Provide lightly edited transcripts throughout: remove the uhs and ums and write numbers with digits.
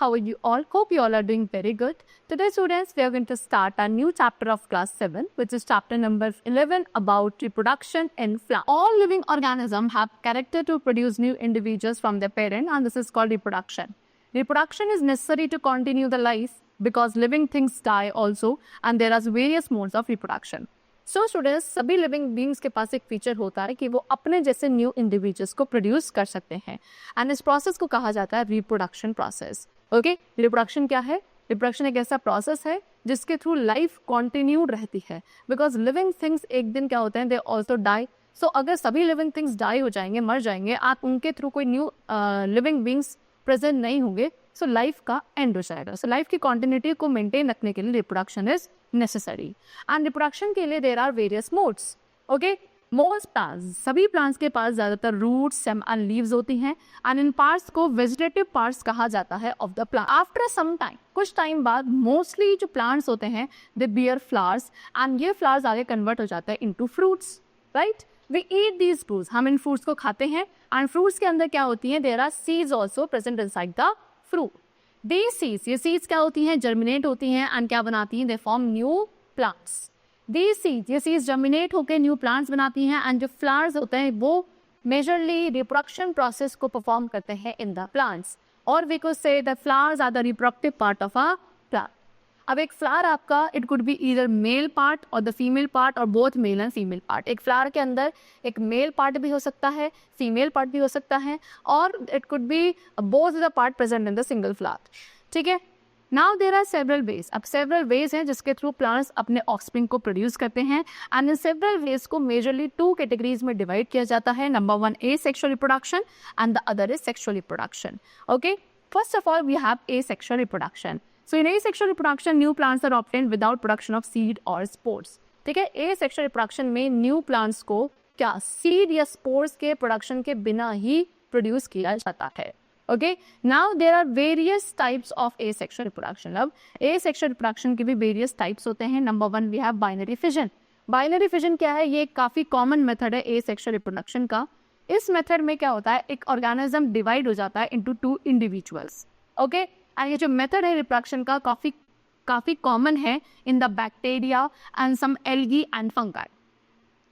how are you all? Hope you all are doing very good. Today students, we are going to start a new chapter of class 7, which is chapter number 11 about reproduction in plants. All living organisms have character to produce new individuals from their parent, and this is called reproduction. Reproduction is necessary to continue the life because living things die also, and there are various modes of reproduction. So students, सभी living beings के पास एक feature होता है कि वो अपने जैसे new individuals को प्रोड्यूस कर सकते हैं, एंड इस प्रोसेस को कहा जाता है रिप्रोडक्शन प्रोसेस. ओके, रिप्रोडक्शन क्या है? रिप्रोडक्शन एक ऐसा प्रोसेस है जिसके थ्रू लाइफ कंटिन्यूड रहती है, बिकॉज लिविंग थिंग्स एक दिन क्या होते हैं, दे ऑल्सो डाई. सो अगर सभी लिविंग थिंग्स डाई हो जाएंगे, मर जाएंगे, आप उनके थ्रू कोई न्यू लिविंग बींग्स प्रेजेंट नहीं होंगे, सो लाइफ का एंड हो जाएगा. सो लाइफ की कॉन्टिन्यूटी को मेंटेन रखने के लिए reproduction is necessary. And reproduction के लिए there are various modes. Okay, most plants, सभी प्लांट्स के पास ज्यादातर रूट्स, स्टेम एंड लीव्स होती हैं, एंड इन पार्ट्स को वेजिटेटिव पार्ट्स कहा जाता है of the plant. After some time, कुछ टाइम बाद, मोस्टली जो प्लांट्स होते हैं दे बियर फ्लावर्स, एंड ये फ्लावर्स आगे कन्वर्ट हो जाते हैं into fruits. Right, we eat these fruits, हम इन फ्रूट्स को खाते हैं, एंड फ्रूट्स के अंदर क्या होती हैं, there are seeds also present inside the fruit. These seeds, ये सीड्स क्या होती हैं, जर्मिनेट होती हैं, एंड क्या बनाती हैं, they form new plants. These seeds, ये सीड्स जर्मिनेट होकर न्यू प्लांट्स बनाती हैं, एंड जो फ्लावर्स होते हैं वो मेजरली रिप्रोडक्शन प्रोसेस को परफॉर्म करते हैं इन द प्लांट्स, और we could say the flowers are the reproductive part of a plant. अब एक फ्लावर आपका, it could be either male part और द फीमेल पार्ट, और both male and female part. एक flower के अंदर एक मेल पार्ट भी हो सकता है, फीमेल पार्ट भी हो सकता है, और it could be both the part present in the single flower. ठीक है, now there are several ways. अब सेवरल वेज हैं जिसके थ्रू प्लांट्स अपने ऑफस्प्रिंग को प्रोड्यूस करते हैं, एंड इन सेवरल वेज को मेजरली 2 कैटेगरीज में डिवाइड किया जाता है. Number 1 asexual reproduction and the other is sexual reproduction. Okay, first of all we have asexual reproduction. So in asexual reproduction, new plants are obtained without production of seed or spores. ठीक है, asexual reproduction में new plants को क्या seed या spores के production के बिना ही produce किया जाता है. Okay, now there are various types of asexual reproduction. अब asexual reproduction के भी various types होते हैं. Number 1 we have binary fission. Binary fission क्या है? ये एक काफी common method है asexual reproduction का. इस method में क्या होता है, एक organism divide हो जाता है into 2 individuals. Okay, एंड ये जो मेथड है रिप्रोडक्शन का काफ़ी कॉमन है in the bacteria and some algae and fungi.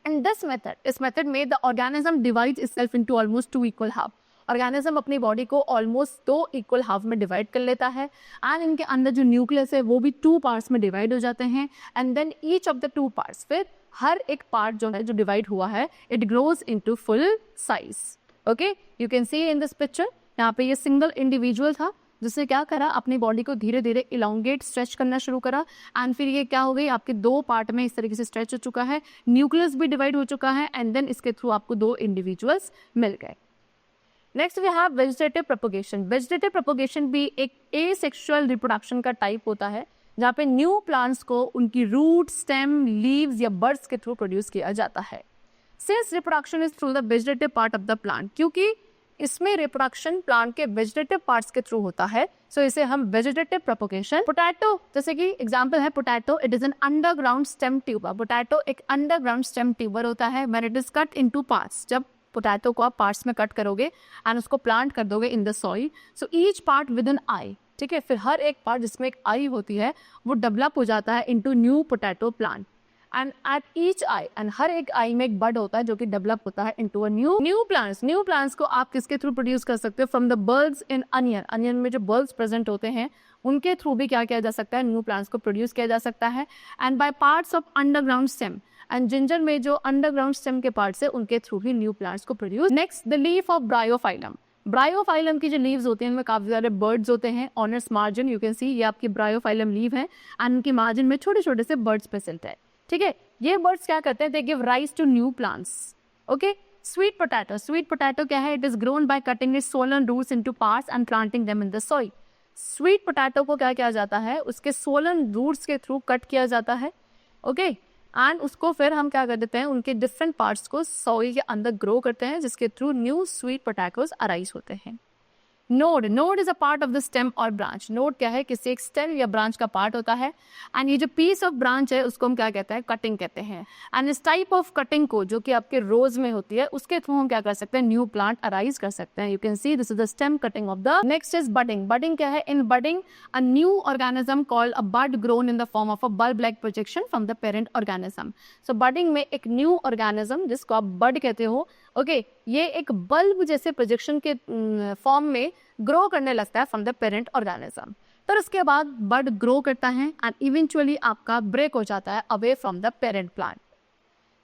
And this method, इस मेथड में the organism divides itself into almost 2 equal half. Organism अपनी बॉडी को ऑलमोस्ट 2 इक्वल हाफ में डिवाइड कर लेता है, एंड इनके अंदर जो न्यूक्लियस है वो भी 2 पार्ट्स में डिवाइड हो जाते हैं, and then each of the 2 parts, फिर हर एक पार्ट जो है जो डिवाइड हुआ है, it grows into full size. Okay, you can C in this picture, यहाँ पे ये सिंगल इंडिविजुअल था जिसने क्या करा, अपनी बॉडी को धीरे धीरे इलांगेट स्ट्रेच करना शुरू करा, एंड फिर ये क्या हो गई, आपके 2 पार्ट में इस तरीके से स्ट्रेच हो चुका है, न्यूक्लियस भी डिवाइड हो चुका है, एंड देन इसके थ्रू आपको 2 इंडिविजुअल्स मिल गए. Next we have vegetative propagation. Vegetative propagation भी एक एसेक्सुअल रिप्रोडक्शन का टाइप होता है, जहाँ पे न्यू प्लांट्स को उनकी रूट, स्टेम, लीव्स या बर्ड्स के थ्रू प्रोड्यूस किया जाता है. Since reproduction is through the vegetative part of the plant, क्योंकि इसमें रिप्रोडक्शन प्लांट के वेजिटेटिव पार्ट्स के थ्रू होता है, सो इसे हम वेजिटेटिव प्रोपगेशन. पोटैटो, जैसे कि एग्जांपल है potato, it is an underground stem tuber. Potato एक अंडरग्राउंड स्टेम ट्यूबर होता है. When it is cut into parts, जब पोटैटो को आप पार्ट्स में कट करोगे एंड उसको प्लांट कर दोगे in the soil, so each part with an eye. ठीक है, फिर हर एक पार्ट जिसमें एक आई होती है वो डेवलप हो जाता है into new potato plant, and at each eye, and हर एक आई में एक बड होता है जो कि डेवलप होता है into a new plants. New plants को आप किसके थ्रू प्रोड्यूस कर सकते हो, from the bulbs in onion. Onion में जो बल्ब्स प्रेजेंट होते हैं उनके थ्रू भी क्या किया जा सकता है, न्यू प्लांट्स को प्रोड्यूस किया जा सकता है, and by parts of underground stem. And ginger में जो अंडरग्राउंड स्टेम के पार्ट्स है उनके थ्रू भी न्यू प्लांट्स को produce. Next, the leaf of Bryophyllum. Bryophyllum की जो लीव्स होती हैं उनमें काफी सारे बर्ड्स होते हैं. On it's margin you can सी, ये आपकी ब्रायोफाइलम लीव है, एंड उनके मार्जिन में छोटे छोटे से बर्ड्स प्रेजेंट है. ठीक है, ये बर्ड्स क्या करते हैं, they give rise to new plants. Okay, sweet potato. Sweet potato क्या है, it is grown by cutting its swollen roots into parts and planting them in the soil. Sweet potato को क्या किया जाता है, उसके सोलन रूट्स के through cut किया जाता है. ओके, एंड उसको फिर हम क्या कर देते हैं, उनके डिफरेंट पार्ट्स को सॉइल के अंदर ग्रो करते हैं, जिसके through new sweet potatoes arise होते हैं. Node is a part of the stem और ब्रांच। नोड क्या है, किसी एक स्टेम या ब्रांच का पार्ट होता है। एंड ये जो पीस ऑफ ब्रांच है उसको हम क्या कहते हैं, कटिंग कहते हैं। एंड इस टाइप ऑफ कटिंग को जो कि आपके रोज में होती है उसके थ्रू हम क्या कर सकते हैं, न्यू प्लांट अराइज कर सकते हैं। You can see this is the stem cutting of the. Next is budding. Budding क्या है, in budding a new organism called a bud grown in the form of a bulb like projection from the parent organism. So budding में एक new organism जिसको आप बड कहते हो, okay, ये एक बल्ब जैसे प्रोजेक्शन के फॉर्म में ग्रो करने लगता है फ्रॉम द पेरेंट ऑर्गेनिज्म। तो उसके बाद बड ग्रो करता है एंड इवेंचुअली आपका ब्रेक हो जाता है away from the parent plant.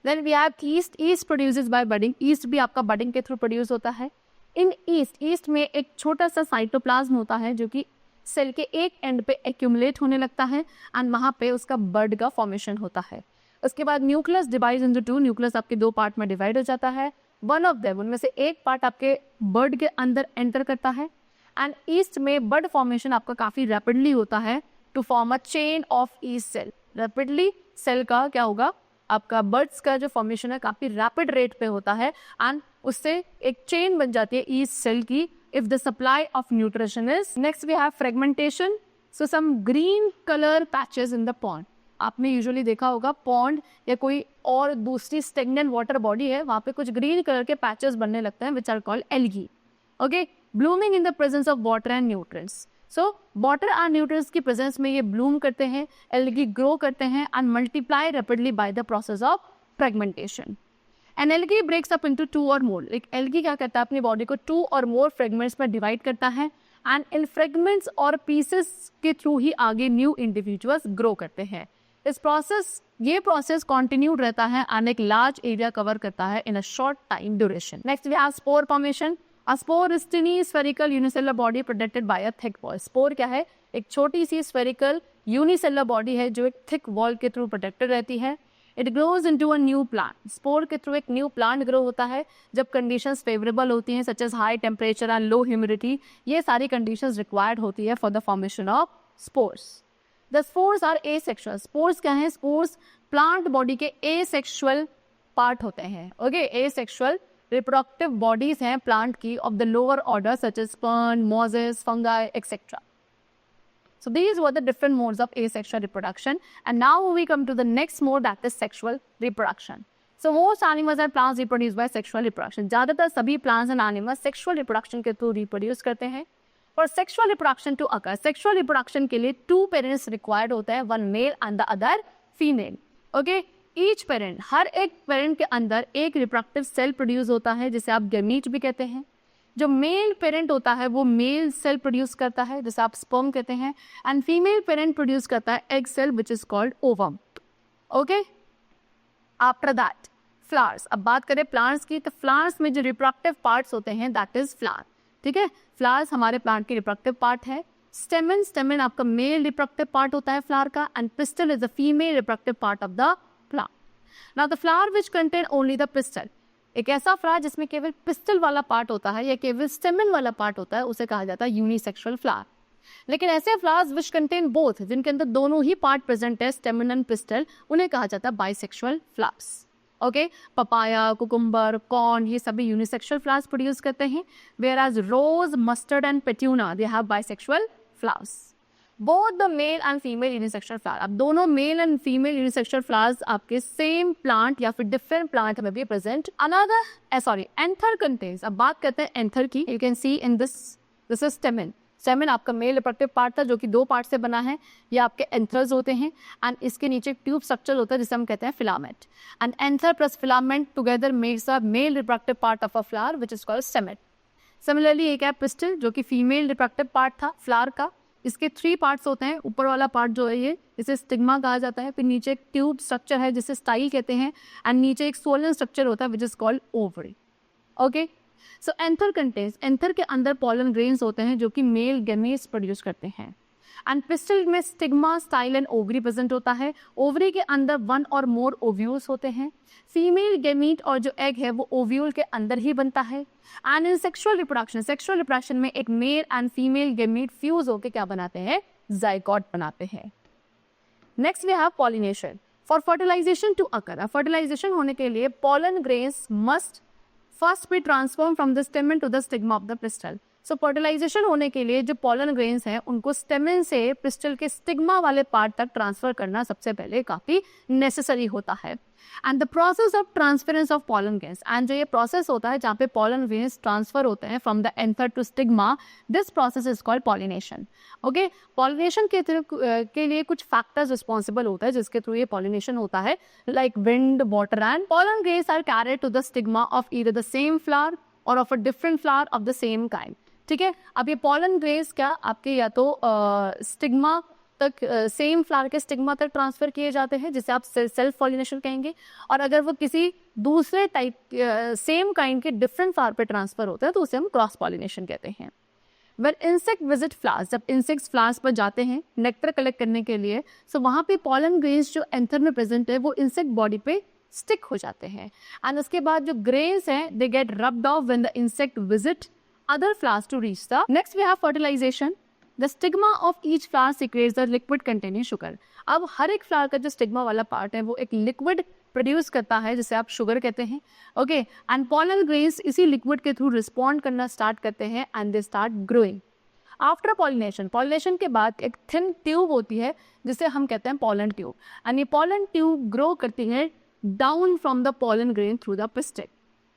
Then we have yeast. Yeast produces by budding. Yeast भी आपका बडिंग के थ्रू प्रोड्यूस होता है। इन ईस्ट में एक छोटा सा साइटोप्लाज्म होता है जो कि सेल के एक एंड पे एक्यूमुलेट होने लगता है एंड वहां पे उसका बड का फॉर्मेशन होता है। उसके बाद nucleus divide into two. Nucleus आपके दो पार्ट में डिवाइड हो जाता है। वन ऑफ देम, उनमें से एक पार्ट आपके बर्ड के अंदर एंटर करता है एंड ईस्ट में बर्ड फॉर्मेशन आपका काफी रैपिडली होता है to form a chain of yeast cell. Rapidly cell का क्या होगा, आपका बर्ड्स का जो फॉर्मेशन है काफी रैपिड रेट पे होता है एंड उससे एक चेन बन जाती है ईस्ट सेल की if the supply of nutrition is. Next we have fragmentation. So some green colour patches in the pond. आपने यूजुअली देखा होगा पॉन्ड या कोई और दूसरी स्टेगनेंट वाटर बॉडी है, वहां पे कुछ ग्रीन कलर के पैचेस बनने लगते हैं which are called algae. Okay, blooming in the presence of water and nutrients. So water and nutrients की प्रेजेंस में ये ब्लूम करते हैं, एल्गी ग्रो करते हैं and multiply rapidly by the process of fragmentation. And algae breaks up into two or more. एक algae क्या करता है, अपनी बॉडी को टू और मोर फ्रेगमेंट्स में डिवाइड करता है एंड इन फ्रेगमेंट्स और पीसेस के थ्रू ही आगे न्यू इंडिविजुअल्स ग्रो करते हैं। ये प्रोसेस कंटिन्यू रहता है एंड एक लार्ज एरिया कवर करता है in a short time duration. Next we have spore formation. A spore is tiny spherical unicellular body protected by a thick wall. Spore क्या है, एक छोटी सी स्फेरिकल यूनिसेलुलर बॉडी है जो एक थिक वॉल के थ्रू प्रोटेक्टेड रहती है। It grows into a new plant. Spore के थ्रू एक न्यू प्लांट ग्रो होता है जब कंडीशंस फेवरेबल होती हैं, such as high temperature and low humidity. ये सारी कंडीशंस रिक्वायर्ड होती है for the formation of spores. The spores are asexual. Spores क्या है, spores प्लांट बॉडी के asexual पार्ट होते हैं। ओके, asexual रिप्रोडक्टिव बॉडीज हैं प्लांट की of the lower order such as fern, mosses, fungi etcetera. So these were the different modes of asexual reproduction, and now we come to the next mode, that is sexual reproduction. So most animals and plants reproduce by sexual reproduction. ज्यादातर सभी plants and animals sexual reproduction के through reproduce करते हैं। For sexual reproduction to occur, sexual reproduction के लिए two parents required होता है, one male and the other female. Okay, each parent, हर एक parent के अंदर एक reproductive cell produce होता है जिसे आप gamete भी कहते हैं। जो मेल पेरेंट होता है वो मेल सेल प्रोड्यूस करता है जिसे आप स्पर्म कहते हैं एंड फीमेल पेरेंट प्रोड्यूस करता है egg cell which is called ovum. Okay, after that flowers. अब बात करें प्लांट्स की, तो फ्लावर्स में जो रिप्रोडक्टिव पार्ट्स होते हैं दैट इज फ्लावर। ठीक है, फ्लावर्स हमारे प्लांट के रिप्रोडक्टिव पार्ट है। स्टेमन, स्टेमन आपका मेल रिप्रोडक्टिव पार्ट होता है फ्लावर का and pistil is the female reproductive part of the flower. Now the flower which contain only the pistol, एक ऐसा फ्लावर जिसमें केवल पिस्टल वाला पार्ट होता है या केवल स्टेमन वाला पार्ट होता है उसे कहा जाता है यूनिसेक्सुअल फ्लावर। लेकिन ऐसे फ्लावर्स विच कंटेन बोथ, जिनके अंदर दोनों ही पार्ट प्रेजेंट है स्टेमन एंड पिस्टल, उन्हें कहा जाता है bisexual flowers. Okay, papaya, cucumber, corn, ये सभी यूनिसेक्सुअल फ्लावर्स प्रोड्यूस करते हैं। Whereas rose, mustard and petunia they have bisexual flowers. Both the male and female unisexual flower, अब दोनों male and female unisexual flowers आपके same plant या फिर different plant में भी प्रेजेंट। अनदर एंथर कंटेन्स, अब बात करते हैं एंथर की। You can C in this is स्टेमन। स्टेमन आपका मेल रिप्रोडक्टिव पार्ट था जो कि दो पार्ट से बना है, ये आपके एंथर्स होते हैं एंड इसके नीचे एक ट्यूब स्ट्रक्चर होता है जिसे हम कहते हैं filament and anther plus filament together makes a male reproductive part of a flower which is called stamen. Similarly एक है पिस्टल जो कि फीमेल रिप्रोडक्टिव पार्ट था फ्लावर का। इसके 3 पार्ट्स होते हैं, ऊपर वाला पार्ट जो है ये इसे स्टिग्मा कहा जाता है, फिर नीचे एक ट्यूब स्ट्रक्चर है जिसे स्टाइल कहते हैं एंड नीचे एक सोलन स्ट्रक्चर होता है विच is called ovary. Okay, so anther contains, anther के अंदर पॉलन ग्रेन्स होते हैं जो कि मेल गैमेट्स प्रोड्यूस करते हैं एंड पिस्टल में stigma, style and ovary present होता है। ओवरी के अंदर 1 और मोर ओव्यूल्स होते हैं। फीमेल गैमीट और जो एग है वो ओव्यूल के अंदर ही बनता है एंड इन सेक्सुअल रिप्रोडक्शन में एक male and female gamete fuse होकर क्या बनाते हैं, जाइगोट बनाते हैं। Next we have pollination. For fertilization to occur, fertilization होने के लिए pollen grains must first be transform from the stamen to the stigma of the pistil. So fertilization होने के लिए जो पॉलन ग्रेन्स हैं उनको स्टेमेन से पिस्टल के स्टिग्मा वाले पार्ट तक ट्रांसफर करना सबसे पहले काफी नेसेसरी होता है। And the process of transference of pollen grains, and जो ये प्रोसेस होता है जहाँ पे पॉलन ग्रेन्स ट्रांसफर होते हैं from the anther to stigma, this process is called pollination. Okay, pollination के लिए कुछ फैक्टर्स रिस्पॉन्सिबल होता है जिसके थ्रू ये पॉलिनेशन होता है, like wind, water and pollen grains are carried to the stigma of either the same flower और of a different flower of the same kind. ठीक है, अब ये पॉलन ग्रेन्स क्या आपके या तो स्टिग्मा तक, सेम फ्लावर के स्टिग्मा तक ट्रांसफर किए जाते हैं जिसे आप सेल्फ पॉलिनेशन कहेंगे, और अगर वो किसी दूसरे टाइप सेम काइंड के डिफरेंट फ्लावर पे ट्रांसफर होता है तो उसे हम क्रॉस पॉलिनेशन कहते हैं। When insect visit flowers, जब इंसेक्ट्स फ्लावर्स पर जाते हैं नेक्टर कलेक्ट करने के लिए, सो वहाँ पे पॉलन ग्रेन्स जो एंथर में प्रेजेंट है वो इंसेक्ट बॉडी पे स्टिक हो जाते हैं, एंड उसके बाद जो ग्रेन्स हैं they get rubbed of when the insect visit other flowers to reach the. Next we have fertilization. The stigma of each flower secretes the liquid containing sugar. अब हर एक फ्लावर का जो स्टिग्मा वाला part है वो एक liquid produce करता है जिसे आप शुगर कहते हैं। ओके, एंड पॉलन ग्रेन्स इसी लिक्विड के थ्रू रिस्पॉन्ड करना स्टार्ट करते हैं and they start growing. After pollination, pollination के बाद एक थिन ट्यूब होती है जिसे हम कहते हैं पॉलन ट्यूब, एंड ये पॉलन ट्यूब ग्रो करती है down from the pollen grain through the pistil.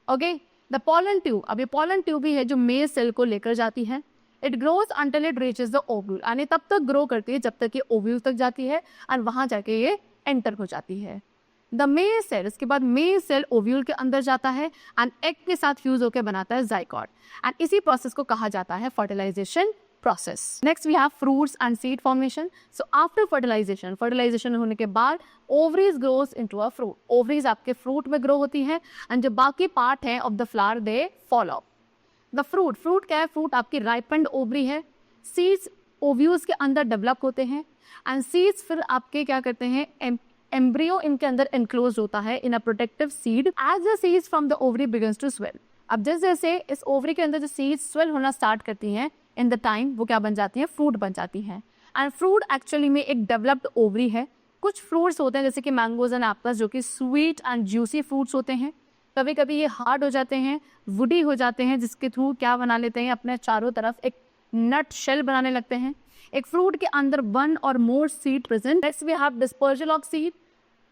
Okay, the pollen tube, अब ये पॉलन ट्यूब ही है जो मेल सेल को लेकर जाती है। It grows until it reaches the ovule, यानी तब तक ग्रो करती है जब तक ये ओव्यूल तक जाती है और वहां जाके ये एंटर हो जाती है। द मेल सेल, इसके बाद मेल सेल ओव्यूल के अंदर जाता है एंड एग के साथ फ्यूज होकर बनाता है जाइगोट, एंड इसी प्रोसेस को कहा जाता है fertilisation process. Next we have fruits and seed formation. So after fertilization होने के बाद ovaries grows into a fruit. Ovaries आपके fruit में grow होती है and जो बाकी part है of the flower they fall off. The fruit क्या है? Fruit आपकी ripened ovary है. Seeds ovules के अंदर develop होते हैं and seeds फिर आपके क्या करते हैं, embryo इनके अंदर enclosed होता है in a protective seed as the seeds from the ovary begins to swell. अब जैसे जैसे इस ओवरी के अंदर जो seeds swell होना स्टार्ट करती हैं इन द टाइम, वो क्या बन जाती हैं, फ्रूट बन जाती हैं। एंड फ्रूट एक्चुअली में एक डेवलप्ड ओवरी है। कुछ फ्रूट्स होते हैं जैसे कि मैंगोज एंड एप्पल्स जो कि स्वीट एंड जूसी फ्रूट्स होते हैं, कभी कभी ये हार्ड हो जाते हैं, वुडी हो जाते हैं, जिसके थ्रू क्या बना लेते हैं, अपने चारों तरफ एक नट शेल बनाने लगते हैं। एक फ्रूट के अंदर वन और more seed present. Next we have dispersal of seed.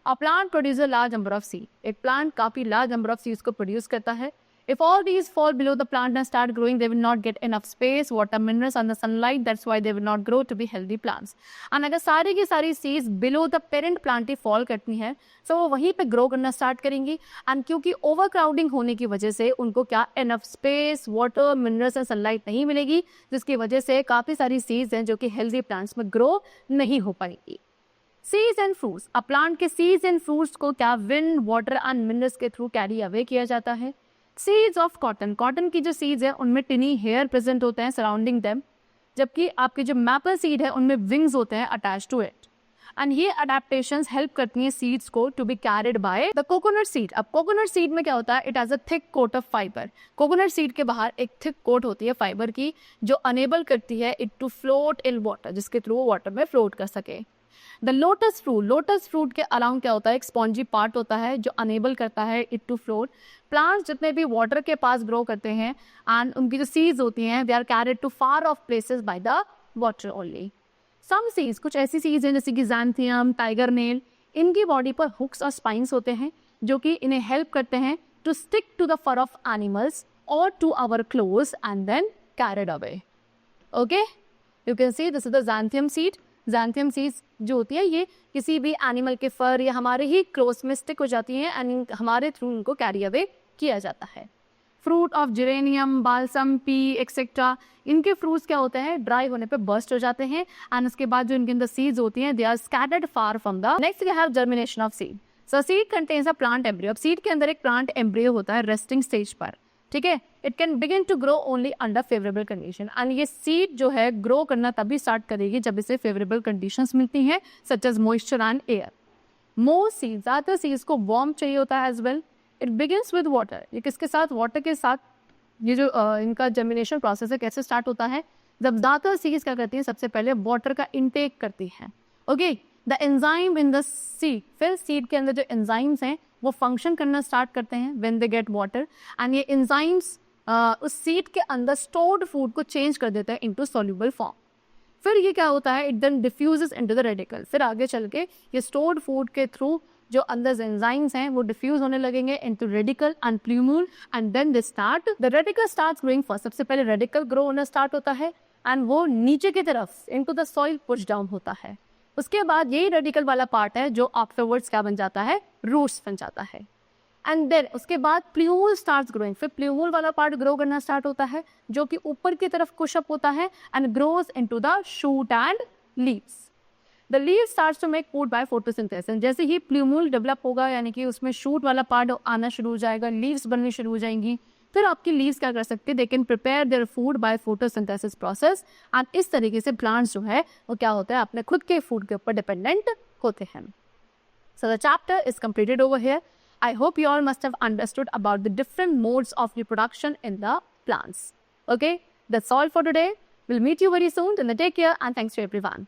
A plant produce a large number of seed. एक प्लांट काफी लार्ज नंबर ऑफ सीड्स को प्रोड्यूस करता है। If all these fall below the plant and start growing, they will not get enough space, water, minerals and the sunlight. That's why they will not grow to be healthy plants. And अगर सारी की सारी seeds below the parent plant he fall करती हैं, so वो वहीं पे grow करना start करेंगी। And क्योंकि overcrowding होने की वजह से उनको क्या enough space, water, minerals and sunlight नहीं मिलेगी, जिसकी वजह से काफी सारी seeds हैं जो कि healthy plants में grow नहीं हो पाएंगी। Seeds and fruits. A plant के seeds and fruits को क्या wind, water and minerals के थ्रू carry away किया जाता है। सीड्स ऑफ कॉटन, कॉटन की जो सीड्स है उनमें टिनी हेयर प्रेजेंट होते हैं सराउंडिंग देम, जबकि आपके जो मैपल सीड है उनमें विंग्स होते हैं अटैच टू इट। एंड ये अडेप्टेशंस हेल्प करती हैं सीड्स को to be carried by the coconut seed. अब कोकोनट सीड में क्या होता है, it has a thick coat of fibre. Coconut seed के बाहर एक थिक कोट होती है फाइबर की जो अनेबल करती है it to float in water, जिसके थ्रू वो वाटर में फ्लोट कर सके। द लोटस फ्रूट के अराउंड क्या होता है, एक स्पॉन्जी पार्ट होता है जो अनेबल करता है इट टू फ्लोट। प्लांट्स जितने भी वाटर के पास ग्रो करते हैं एंड उनकी जो सीड्स होती हैं they are carried to far off places by the water only. Some seeds, कुछ ऐसी सीड्स हैं जैसे कि ज़ैंथियम, टाइगर नेल, इनकी बॉडी पर हुक्स और स्पाइंस होते हैं जो कि इन्हें हेल्प करते हैं to stick to the fur of animals और to our clothes and then carried away. Okay, you can see this is the xanthium seed. Xanthium seeds जो होती है ये किसी भी एनिमल के फर या हमारे ही क्लोथ्स में स्टिक हो जाती हैं एंड हमारे थ्रू उनको कैरी अवे किया जाता है। Fruit of geranium, balsam, P etcetera, इनके फ्रूट्स क्या होते हैं, ड्राई होने पे बर्स्ट हो जाते हैं एंड उसके बाद जो इनके अंदर सीड्स होती हैं they are scattered far from the. Next we have germination of seed. So seed contains a plant embryo. अब सीड के अंदर एक प्लांट एम्ब्रियो होता है रेस्टिंग स्टेज पर, ठीक है। It can begin to grow only under favourable condition and ये सीड जो है ग्रो करना तभी स्टार्ट करेगी जब इसे फेवरेबल कंडीशंस मिलती हैं such as moisture and air. Most seeds, ज़्यादातर सीड्स को वार्म चाहिए होता है as well. It begins with water. ये किसके साथ, वाटर के साथ। ये जो इनका जर्मिनेशन प्रोसेस है कैसे स्टार्ट होता है, जब ज़्यादातर सीड्स क्या करती हैं, सबसे पहले वाटर का इनटेक करती हैं। Okay, the enzyme in the seed, फिर सीड के अंदर जो एंजाइम्स हैं वो फंक्शन करना स्टार्ट करते हैं when they get water and ये एंजाइम्स उस सीड के अंदर स्टोर्ड फूड को चेंज कर देता है इनटू सॉल्युबल फॉर्म। फिर ये क्या होता है, it then diffuses into the radical. फिर आगे चल के ये स्टोर्ड फूड के थ्रू जो अंदर एंजाइम्स हैं वो डिफ्यूज होने लगेंगे into radical and plumule, and then they start the radical starts growing first. सबसे पहले रेडिकल ग्रो होना स्टार्ट होता है एंड वो नीचे की तरफ into the soil push down होता है। उसके बाद यही रेडिकल वाला पार्ट है जो आफ्टरवर्ड्स क्या बन जाता है, रूट्स बन जाता है। एंड देन उसके बाद प्ल्यूमूल स्टार्ट्स ग्रोइंग। फिर प्ल्यूमूल वाला पार्ट ग्रो करना स्टार्ट होता है जो कि ऊपर की तरफ पुशअप होता है and grows into the shoot and leaves. The leave starts to make food by photosynthesis. जैसे ही प्ल्यूमूल डेवलप होगा यानी कि उसमें शूट वाला पार्ट आना शुरू हो जाएगा, लीव्स बननी शुरू हो जाएंगी, फिर आपकी लीव्स क्या कर सकते हैं, they can prepare their food by photosynthesis process. And इस तरीके से प्लांट्स जो है वो क्या होता है, अपने खुद के फूड के ऊपर डिपेंडेंट होते हैं। So the chapter is completed over here. I hope you all must have understood about the different modes of reproduction in the plants. Okay, that's all for today. We'll meet you very soon. Till then, take care and thanks to everyone.